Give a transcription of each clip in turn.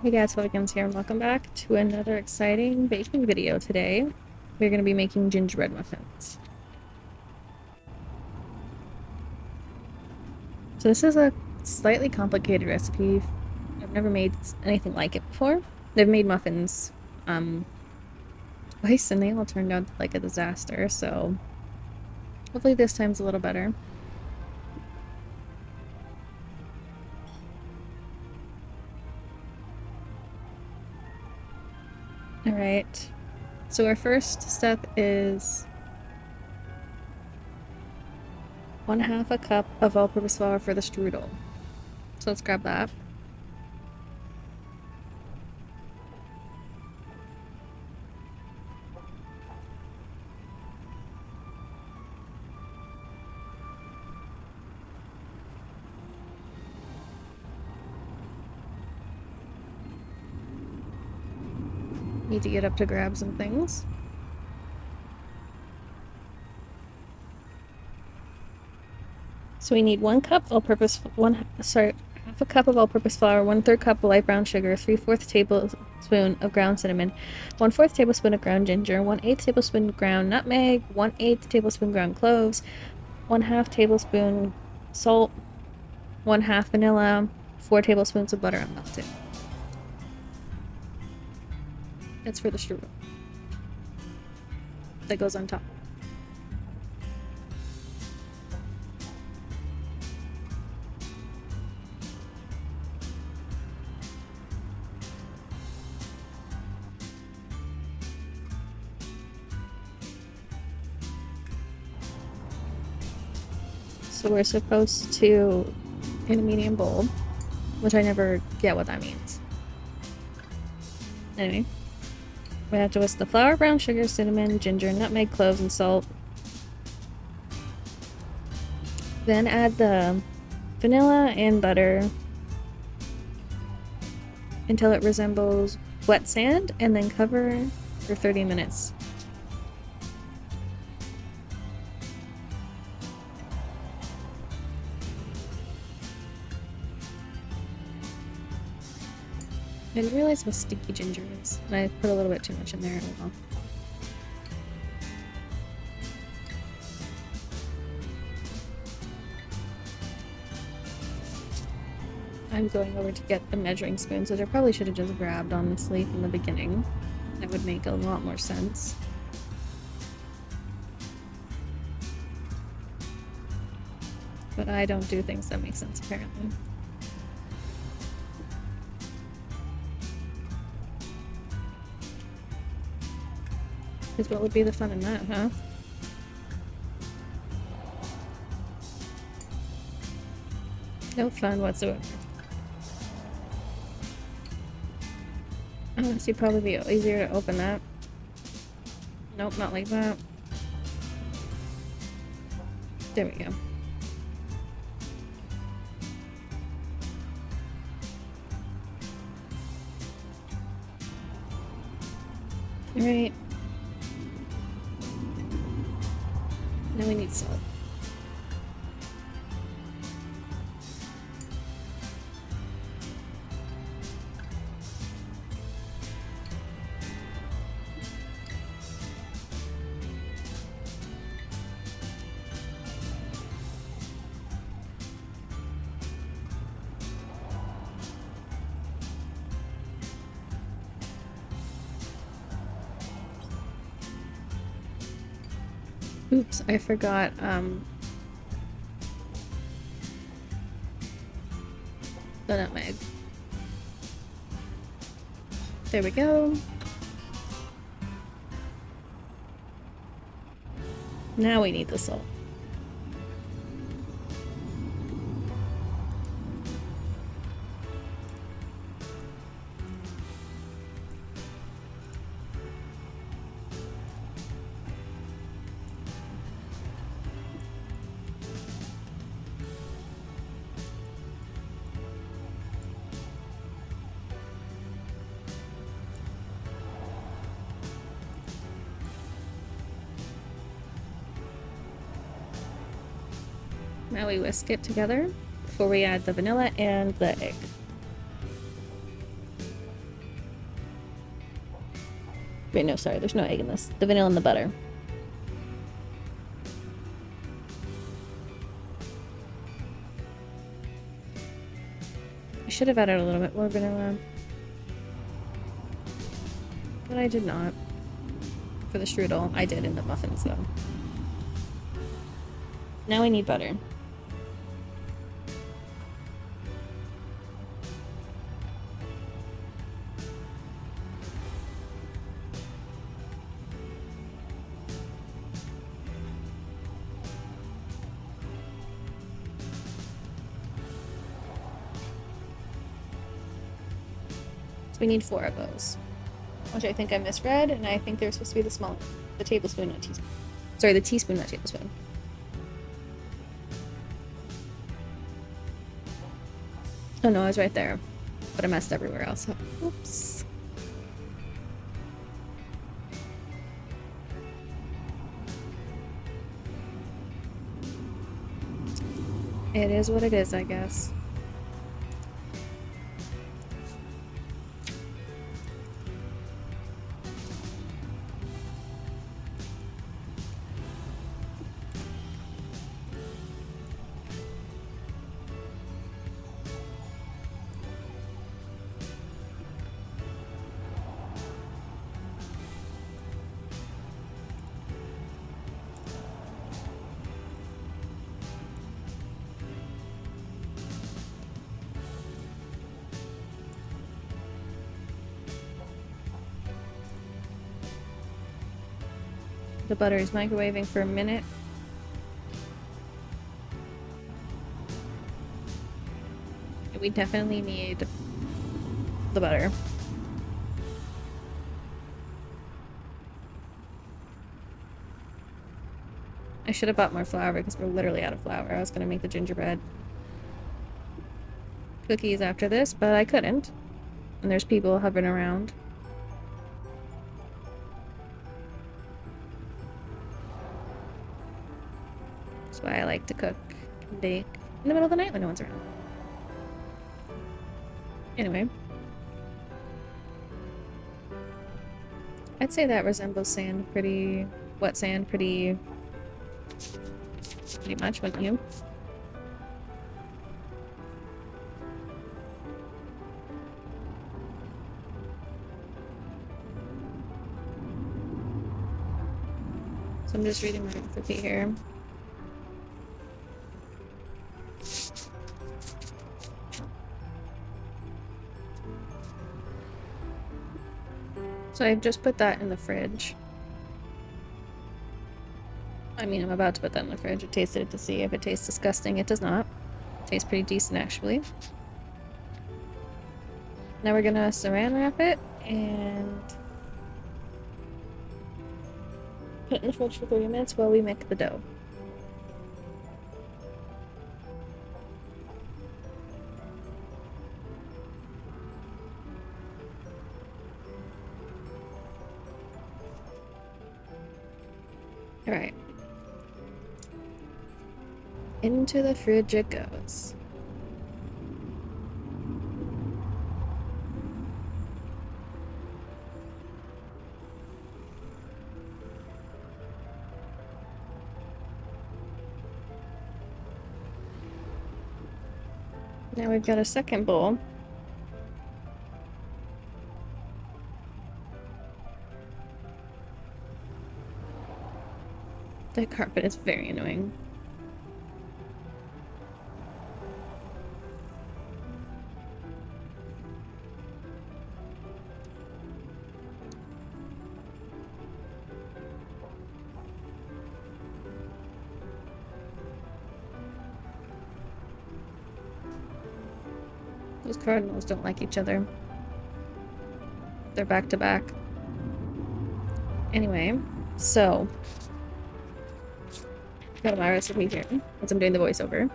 Hey guys, Fluffykins here and welcome back to another exciting baking video today. We're going to be making gingerbread muffins. So this is a slightly complicated recipe. I've never made anything like it before. They've made muffins twice and they all turned out like a disaster, so hopefully this time's a little better. Alright, so our first step is 1/2 a cup of all-purpose flour for the strudel. So let's grab that. Need to get up to grab some things. So we need 1 cup all-purpose, half a cup of all-purpose flour, 1/3 cup of light brown sugar, 3/4 tablespoon of ground cinnamon, 1/4 tablespoon of ground ginger, 1/8 tablespoon ground nutmeg, 1/8 tablespoon ground cloves, 1/2 tablespoon salt, 1/2 vanilla, 4 tablespoons of butter unmelted. That's for the strudel. That goes on top. So we're supposed to, in a medium bowl, which I never get what that means. Anyway, we have to whisk the flour, brown sugar, cinnamon, ginger, nutmeg, cloves, and salt. Then add the vanilla and butter until it resembles wet sand, and then cover for 30 minutes. I didn't realize how sticky ginger is, and I put a little bit too much in there. Oh well. I'm going over to get the measuring spoons, which I probably should have just grabbed, honestly, from the beginning. That would make a lot more sense. But I don't do things that make sense, apparently. Because what would be the fun in that, huh? No fun whatsoever. Honestly, probably be easier to open that. Nope, not like that. There we go. Alright. Now we need salt. Oops, I forgot, the nutmeg. There we go. Now we need the salt. Now we whisk it together before we add the vanilla and the egg. Wait, no, sorry, there's no egg in this. The vanilla and the butter. I should have added a little bit more vanilla. But I did not. For the strudel, I did in the muffins though. Now we need butter. So we need 4 of those. Which I think I misread, and I think they're supposed to be the tablespoon, not teaspoon. Sorry, the teaspoon, not tablespoon. Oh no, I was right there. But I messed everywhere else up. Oops. It is what it is, I guess. The butter is microwaving for a minute. We definitely need the butter. I should have bought more flour because we're literally out of flour. I was gonna make the gingerbread cookies after this, but I couldn't. And there's people hovering around. That's why I like to cook and bake in the middle of the night when no one's around. Anyway. I'd say that resembles sand pretty... wet sand pretty much, wouldn't you? So I'm just reading my recipe here. So I've just put that in the fridge. I mean, I'm about to put that in the fridge. I tasted it to see if it tastes disgusting. It does not. It tastes pretty decent, actually. Now we're gonna saran wrap it and put it in the fridge for 30 minutes while we make the dough. Alright. Into the fridge it goes. Now we've got a second bowl. That carpet is very annoying. Those cardinals don't like each other. They're back to back. Anyway, so go to my recipe here, as I'm doing the voiceover.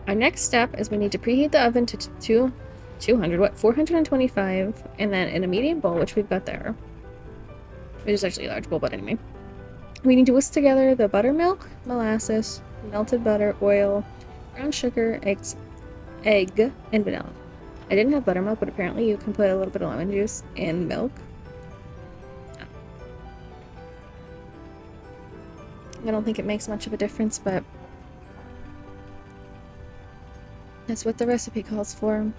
Our next step is we need to preheat the oven to 425, and then in a medium bowl, which we've got there, which is actually a large bowl, but anyway, we need to whisk together the buttermilk, molasses, melted butter, oil, brown sugar, egg, and vanilla. I didn't have buttermilk, but apparently you can put a little bit of lemon juice in milk I don't think it makes much of a difference, but that's what the recipe calls for.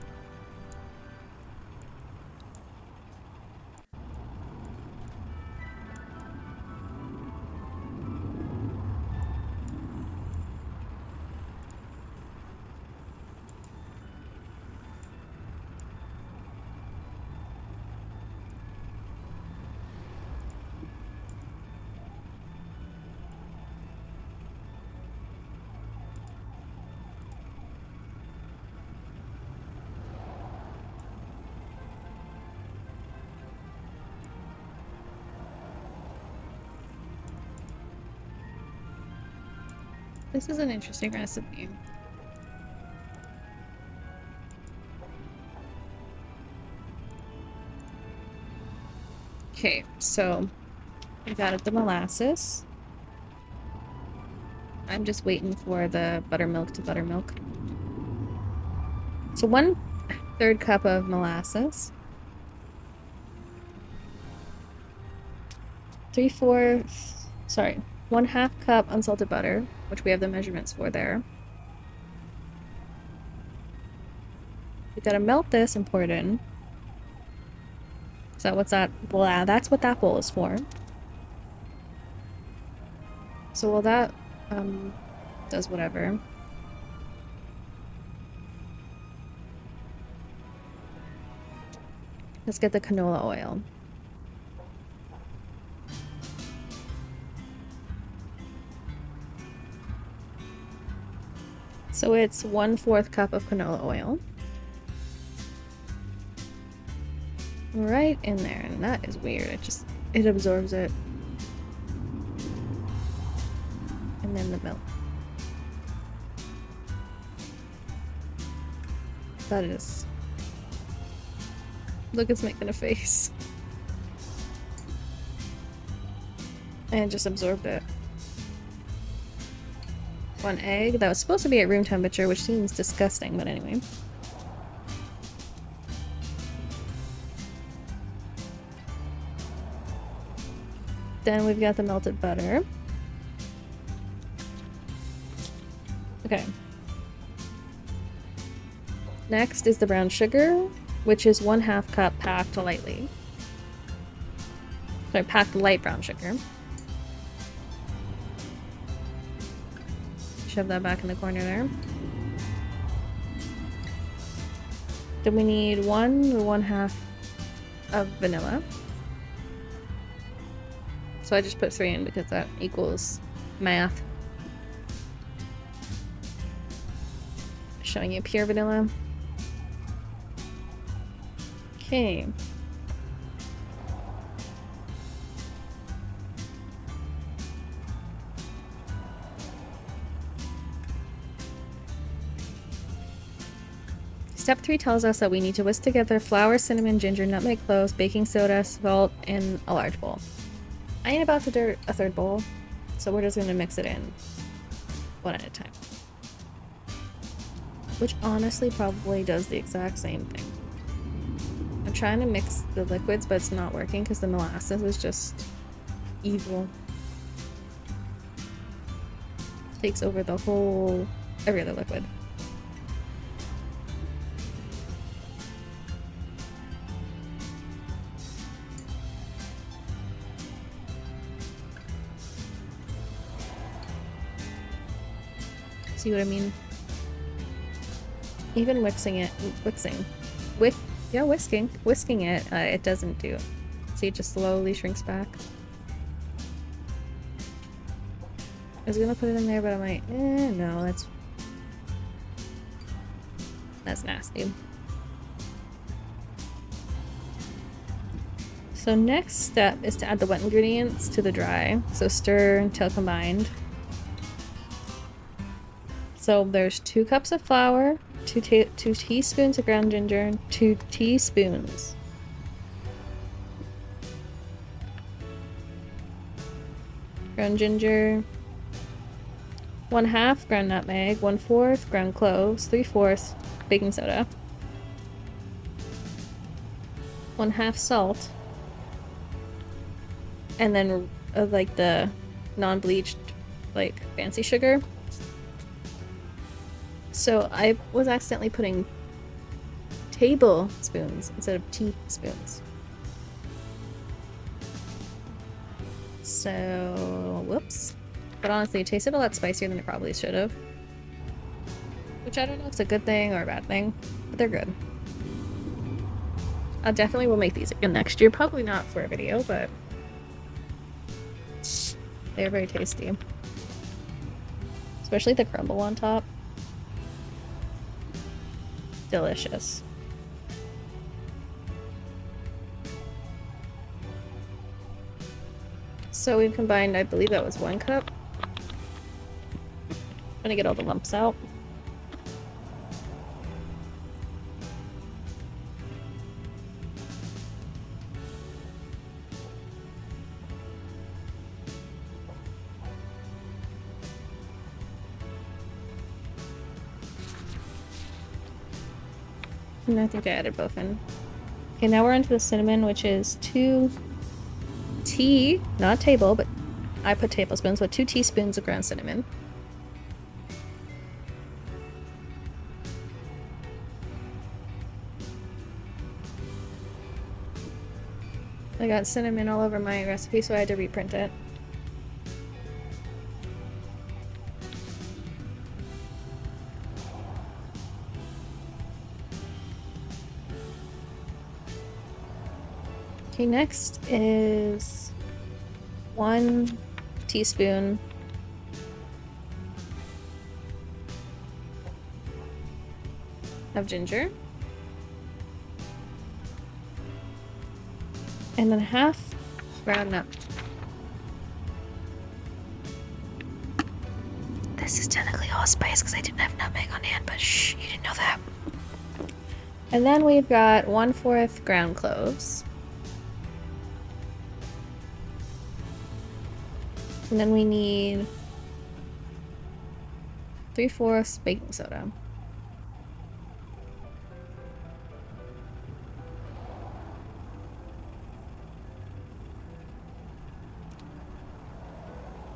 This is an interesting recipe. Okay, so we've added the molasses. I'm just waiting for the buttermilk to buttermilk. So 1/3 cup of molasses. 1/2 cup unsalted butter, which we have the measurements for there. We gotta melt this and pour it in. So what's that? Blah, that's what that bowl is for. So while that does whatever. Let's get the canola oil. So it's 1/4 cup of canola oil. Right in there, and that is weird. It absorbs it. And then the milk. That is... Look, it's making a face. And it just absorbed it. 1 egg. That was supposed to be at room temperature, which seems disgusting, but anyway. Then we've got the melted butter. Okay. Next is the brown sugar, which is 1/2 cup packed lightly. Sorry, packed light brown sugar. Shove that back in the corner there. Then we need 1/2 of vanilla. So I just put 3 in because that equals math. Showing you pure vanilla. Okay. Step 3 tells us that we need to whisk together flour, cinnamon, ginger, nutmeg, cloves, baking soda, salt, in a large bowl. I ain't about to do a third bowl, so we're just gonna mix it in one at a time. Which honestly probably does the exact same thing. I'm trying to mix the liquids, but it's not working because the molasses is just evil. Takes over the whole, every other liquid. See what I mean? Even whisking it, whisking it, it doesn't do. See, it just slowly shrinks back. I was gonna put it in there, but I'm like, no, that's nasty. So next step is to add the wet ingredients to the dry. So stir until combined. So there's 2 cups of flour, 2 teaspoons of ground ginger, 2 teaspoons. Ground ginger, 1/2 ground nutmeg, 1/4 ground cloves, 3/4 baking soda, 1/2 salt, and then like the non-bleached like fancy sugar. So I was accidentally putting tablespoons instead of teaspoons. So, whoops. But honestly, it tasted a lot spicier than it probably should have. Which I don't know if it's a good thing or a bad thing, but they're good. I definitely will make these again next year. Probably not for a video, but they're very tasty. Especially the crumble on top. Delicious. So we've combined, I believe that was 1 cup. I'm gonna get all the lumps out. And I think I added both in. Okay, now we're into the cinnamon, which is 2 not table, but I put tablespoons, but 2 teaspoons of ground cinnamon. I got cinnamon all over my recipe, so I had to reprint it. Okay, next is 1 teaspoon of ginger. And then half ground nut. This is technically allspice because I didn't have nutmeg on hand, but shh, you didn't know that. And then we've got 1/4 ground cloves. And then we need 3/4 baking soda.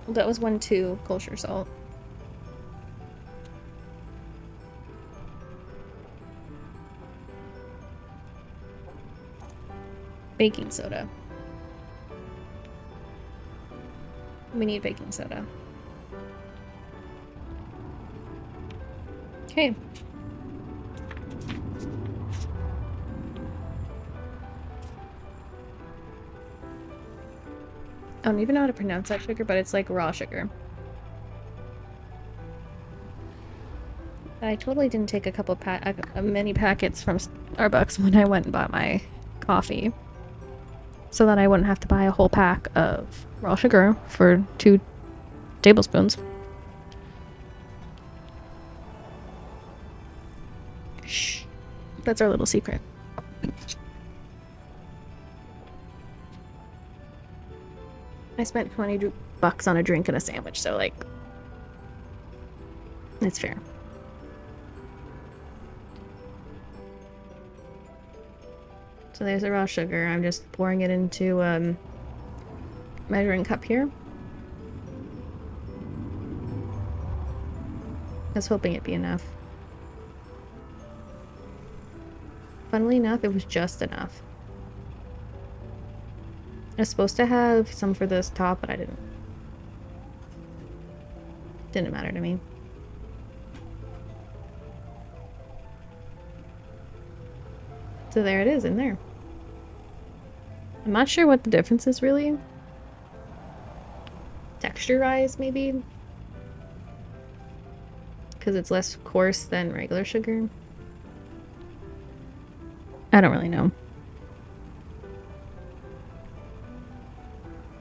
That was 1/2 kosher salt. Baking soda. We need baking soda. Okay. I don't even know how to pronounce that sugar, but it's like raw sugar. I totally didn't take a couple many packets from Starbucks when I went and bought my coffee, so that I wouldn't have to buy a whole pack of raw sugar for 2 tablespoons. Shh. That's our little secret. I spent $20 on a drink and a sandwich, so like, it's fair. So there's the raw sugar. I'm just pouring it into a measuring cup here. I was hoping it'd be enough. Funnily enough, it was just enough. I was supposed to have some for this top, but I didn't. Didn't matter to me. So there it is in there. I'm not sure what the difference is really. Texture-wise, maybe? Because it's less coarse than regular sugar. I don't really know.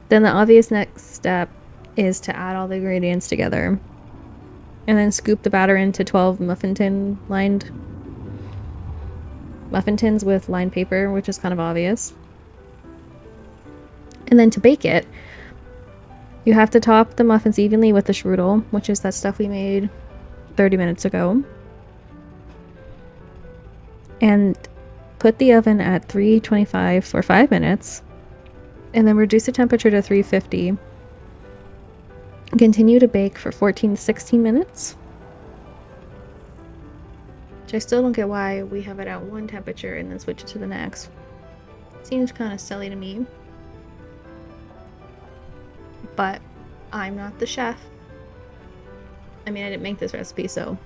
Then the obvious next step is to add all the ingredients together. And then scoop the batter into 12 muffin tins with lined paper, which is kind of obvious. And then to bake it, you have to top the muffins evenly with the strudel, which is that stuff we made 30 minutes ago. And put the oven at 325 for 5 minutes. And then reduce the temperature to 350. Continue to bake for 14 to 16 minutes. Which I still don't get why we have it at one temperature and then switch it to the next. Seems kind of silly to me. But I'm not the chef. I mean, I didn't make this recipe, so.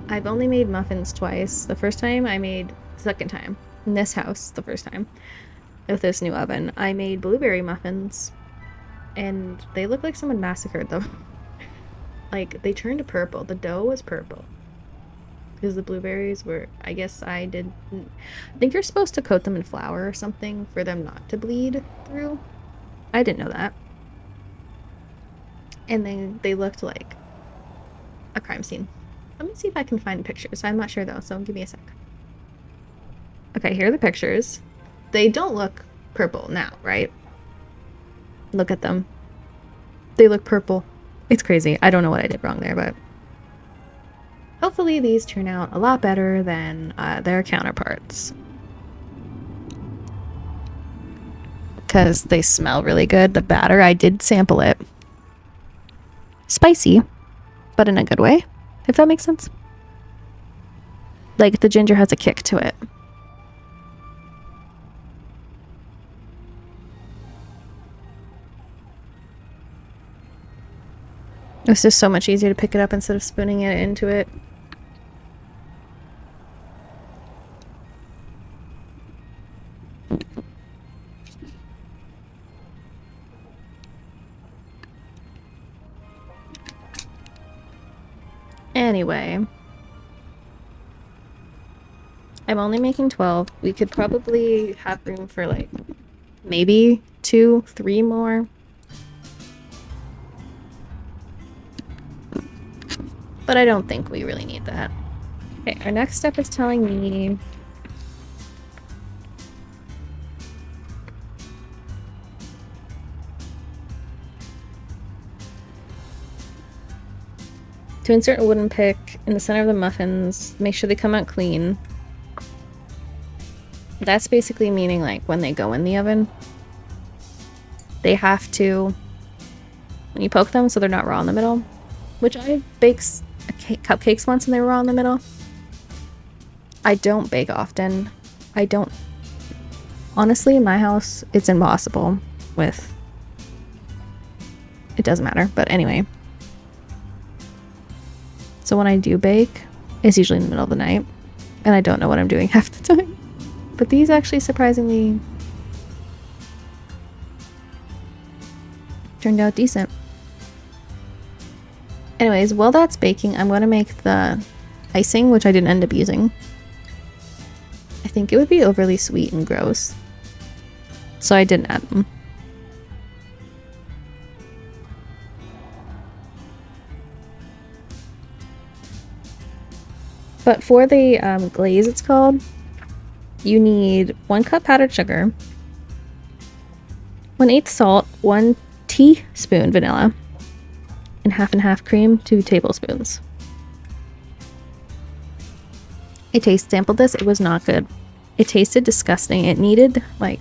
I've only made muffins twice. The first time I made, second time, in this house, the first time, with this new oven, I made blueberry muffins. And they look like someone massacred them. Like, they turned purple. The dough was purple. Because the blueberries were, I guess I think you're supposed to coat them in flour or something for them not to bleed through. I didn't know that. And then they looked like a crime scene. Let me see if I can find pictures. I'm not sure though, so give me a sec. Okay, here are the pictures. They don't look purple now, right? Look at them. They look purple. It's crazy. I don't know what I did wrong there, but hopefully these turn out a lot better than their counterparts. Because they smell really good. The batter, I did sample it. Spicy, but in a good way, if that makes sense. Like, the ginger has a kick to it. It's just so much easier to pick it up instead of spooning it into it. Anyway, I'm only making 12. We could probably have room for like maybe 2, 3 more. But I don't think we really need that. Okay, our next step is telling me to insert a wooden pick in the center of the muffins. Make sure they come out clean. That's basically meaning like when they go in the oven, they have to, when you poke them so they're not raw in the middle, which I baked cupcakes once and they were raw in the middle. I don't bake often. I don't. Honestly, in my house, it's impossible with, it doesn't matter, but anyway. So when I do bake, it's usually in the middle of the night, and I don't know what I'm doing half the time. But these actually surprisingly turned out decent. Anyways, while that's baking, I'm going to make the icing, which I didn't end up using. I think it would be overly sweet and gross, so I didn't add them. But for the glaze, it's called, you need 1 cup powdered sugar, 1/8 salt, 1 teaspoon vanilla, and half cream, 2 tablespoons. I taste sampled this. It was not good. It tasted disgusting. It needed, like,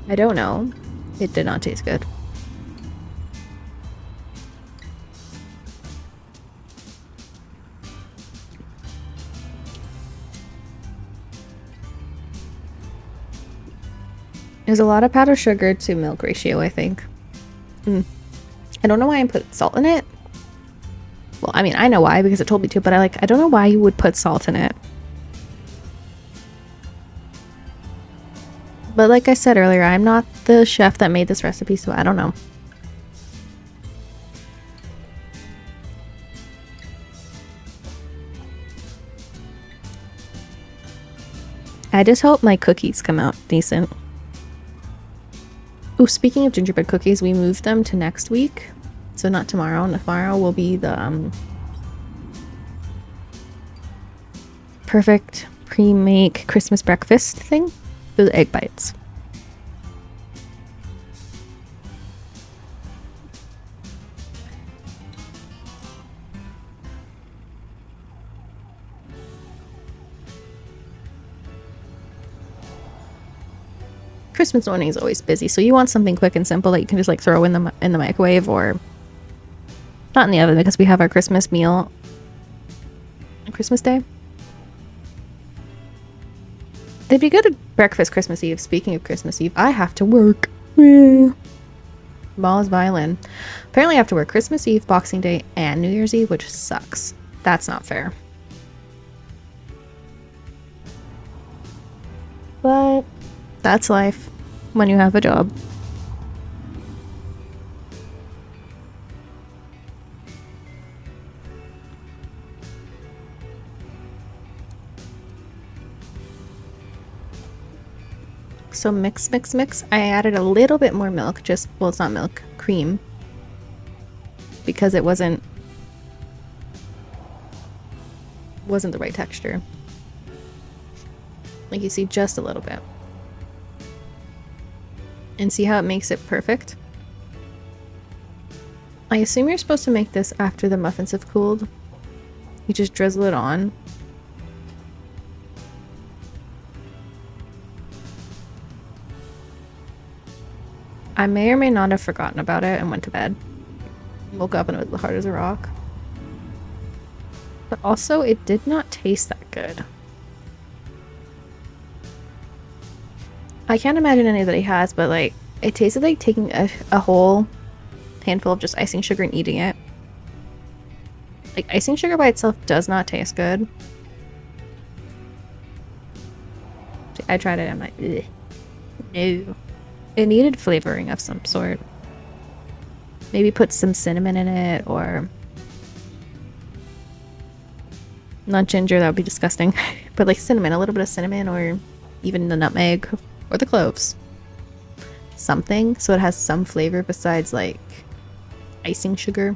I don't know. It did not taste good. There's a lot of powdered sugar to milk ratio, I think. I don't know why I put salt in it. Well, I mean, I know why because it told me to, but I don't know why you would put salt in it. But like I said earlier, I'm not the chef that made this recipe, so I don't know. I just hope my cookies come out decent. Oh, speaking of gingerbread cookies, we moved them to next week. So not tomorrow. Tomorrow will be the perfect pre-make Christmas breakfast thing. Those egg bites. Christmas morning is always busy, so you want something quick and simple that you can just like throw in the microwave, or not in the oven, because we have our Christmas meal on Christmas Day. It'd be good at breakfast Christmas Eve. Speaking of Christmas Eve, I have to work. Ball is violin. Apparently I have to work Christmas Eve, Boxing Day, and New Year's Eve, which sucks. That's not fair. But that's life when you have a job. So mix. I added a little bit more milk, well, it's not milk, cream, because it wasn't the right texture. Like, you see, just a little bit. And see how it makes it perfect? I assume you're supposed to make this after the muffins have cooled. You just drizzle it on. I may or may not have forgotten about it and went to bed. Woke up and it was hard as a rock. But also, it did not taste that good. I can't imagine anybody has, but like, it tasted like taking a whole handful of just icing sugar and eating it. Like, icing sugar by itself does not taste good. I tried it, I'm like, ugh. No. It needed flavoring of some sort. Maybe put some cinnamon in it, or not ginger, that would be disgusting. But like cinnamon, a little bit of cinnamon, or even the nutmeg, or the cloves. Something, so it has some flavor besides like icing sugar.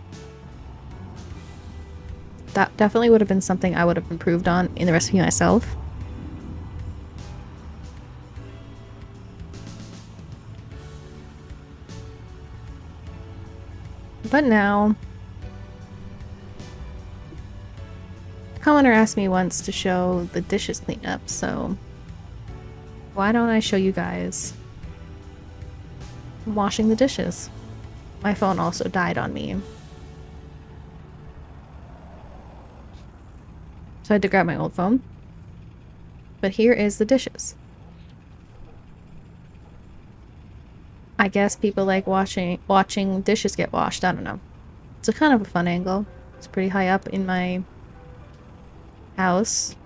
That definitely would have been something I would have improved on in the recipe myself. But now, a commenter asked me once to show the dishes cleanup, so why don't I show you guys washing the dishes? My phone also died on me, so I had to grab my old phone. But here is the dishes. I guess people like watching dishes get washed. I don't know. It's a kind of a fun angle. It's pretty high up in my house.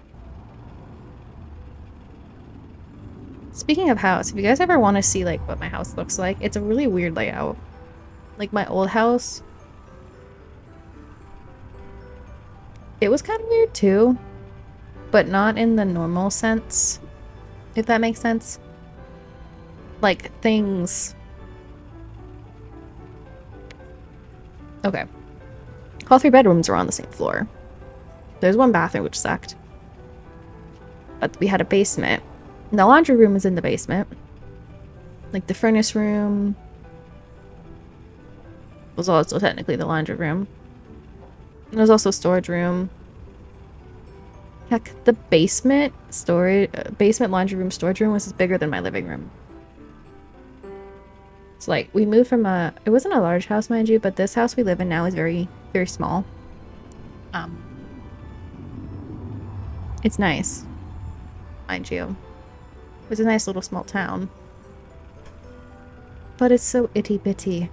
Speaking of house, if you guys ever want to see like what my house looks like, it's a really weird layout. Like my old house, it was kind of weird too, but not in the normal sense, if that makes sense. Like things. Okay. All 3 bedrooms were on the same floor. There's one bathroom, which sucked. But we had a basement. And the laundry room was in the basement. Like the furnace room was also technically the laundry room. And there's also a storage room. Heck, the basement laundry room storage room was bigger than my living room. It's like, we moved from it wasn't a large house, mind you, but this house we live in now is very, very small. It's nice, mind you. It's a nice little small town. But it's so itty bitty.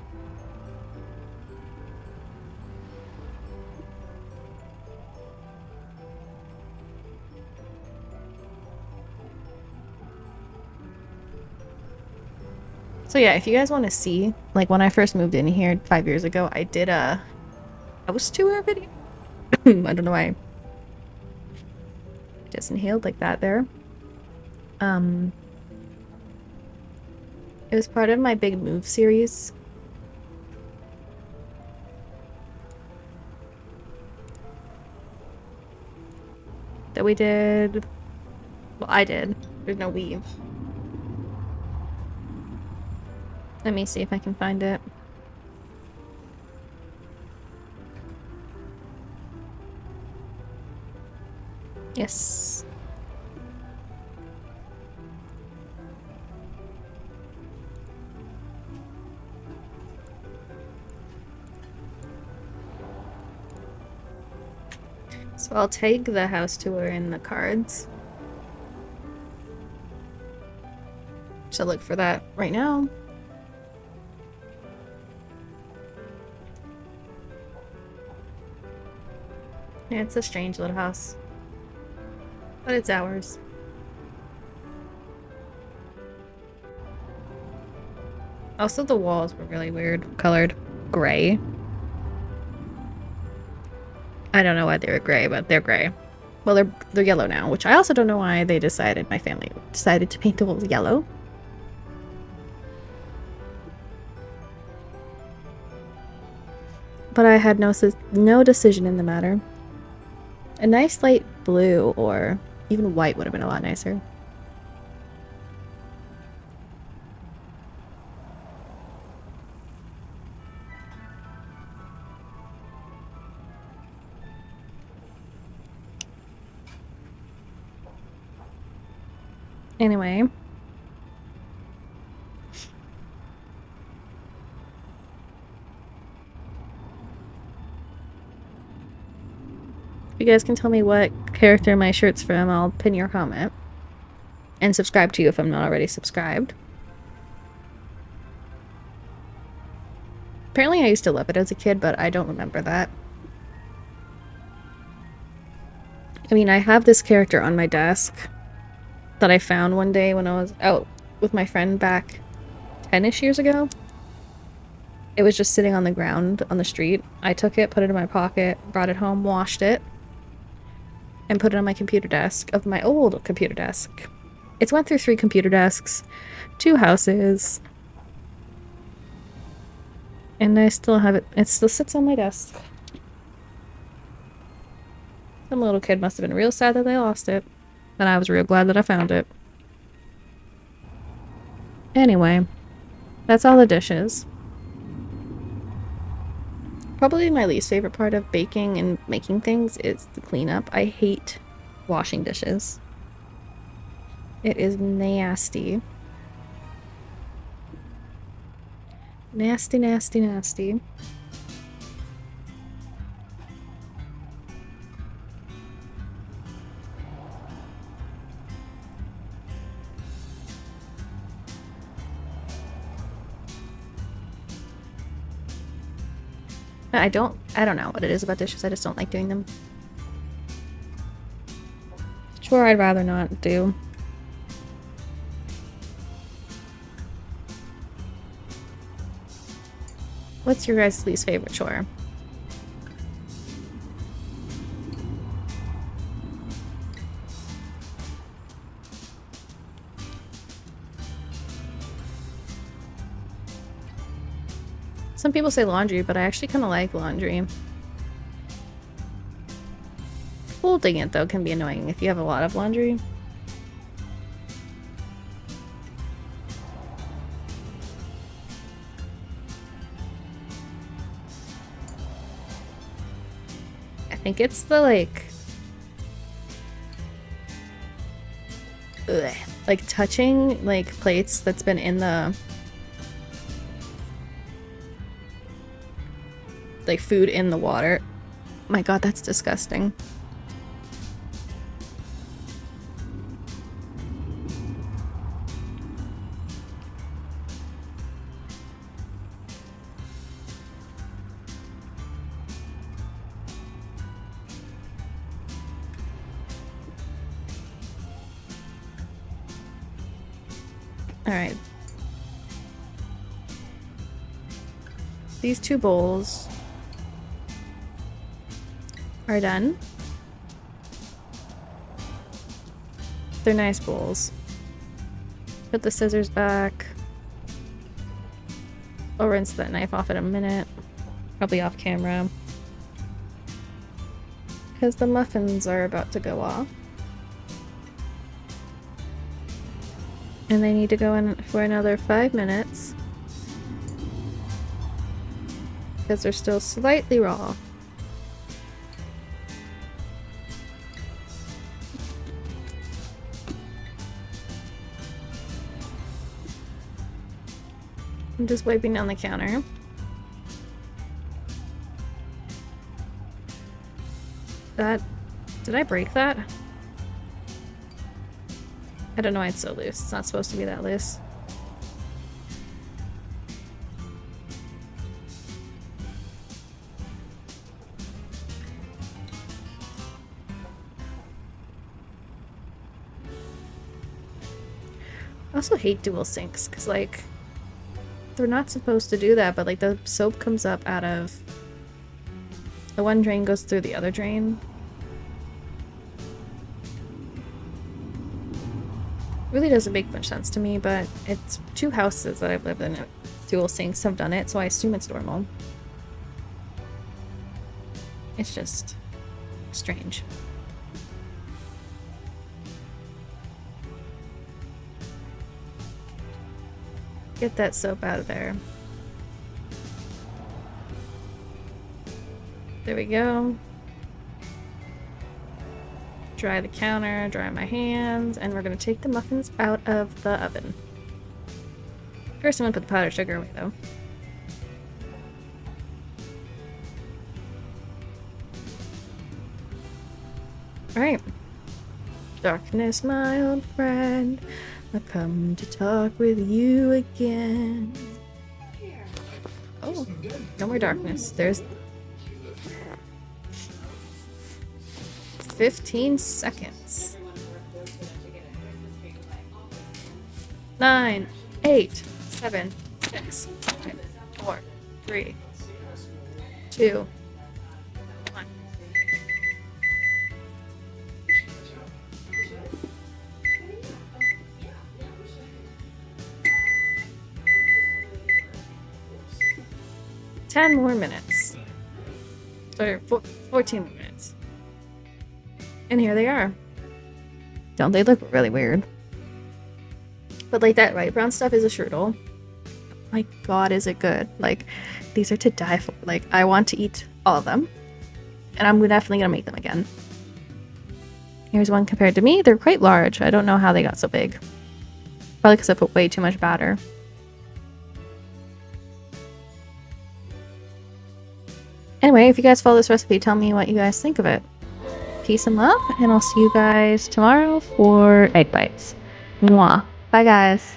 So yeah, if you guys want to see, like when I first moved in here 5 years ago, I did a house tour video. I don't know why I just inhaled like that there. It was part of my big move series. That we did. Well, I did. There's no we. Let me see if I can find it. Yes. So I'll tag the house tour in the cards. So look for that right now. Yeah, it's a strange little house. But it's ours. Also, the walls were really weird colored gray. I don't know why they were gray, but they're gray. Well, they're yellow now, which I also don't know why my family decided to paint the walls yellow. But I had no decision in the matter. A nice light blue or even white would have been a lot nicer. Anyway. If you guys can tell me what character my shirt's from, I'll pin your comment. And subscribe to you if I'm not already subscribed. Apparently I used to love it as a kid, but I don't remember that. I mean, I have this character on my desk that I found one day when I was out with my friend back 10-ish years ago. It was just sitting on the ground on the street. I took it, put it in my pocket, brought it home, washed it, and put it on my computer desk of my old computer desk. It's went through 3 computer desks, 2 houses, and I still have it. It still sits on my desk. Some little kid must have been real sad that they lost it, but I was real glad that I found it. Anyway, that's all the dishes. Probably my least favorite part of baking and making things is the cleanup. I hate washing dishes. It is nasty. Nasty, nasty, nasty. I don't know what it is about dishes. I just don't like doing them. Chore I'd rather not do. What's your guys' least favorite chore? Some people say laundry, but I actually kind of like laundry. Folding it, though, can be annoying if you have a lot of laundry. I think it's the, like touching, like, plates that's been in the... like food in the water. My god, that's disgusting. Alright. These 2 bowls are done. They're nice bowls. Put the scissors back. I'll rinse that knife off in a minute. Probably off camera. Because the muffins are about to go off. And they need to go in for another 5 minutes. Because they're still slightly raw. I'm just wiping down the counter. That Did I break that? I don't know why it's so loose. It's not supposed to be that loose. I also hate dual sinks because, like, they're not supposed to do that, but, like, the soap comes up out of the one drain goes through the other drain. Really doesn't make much sense to me, but it's 2 houses that I've lived in. Dual sinks have done it, so I assume it's normal. It's just strange. Get that soap out of there. There we go. Dry the counter, dry my hands, and we're gonna take the muffins out of the oven. First, I'm gonna put the powdered sugar away, though. Alright. Darkness, my old friend, I've come to talk with you again. Oh, no more darkness. There's 15 seconds. 9, 8, 7, 6, 5, 4, 3, 2, 1. Ten more minutes. Or 14 minutes. And here they are. Don't they look really weird? But like that white brown stuff is a strudel. My god, is it good. Like, these are to die for. Like, I want to eat all of them. And I'm definitely gonna make them again. Here's one compared to me. They're quite large. I don't know how they got so big. Probably because I put way too much batter. Anyway, if you guys follow this recipe, tell me what you guys think of it. Peace and love, and I'll see you guys tomorrow for egg bites. Mwah. Bye, guys.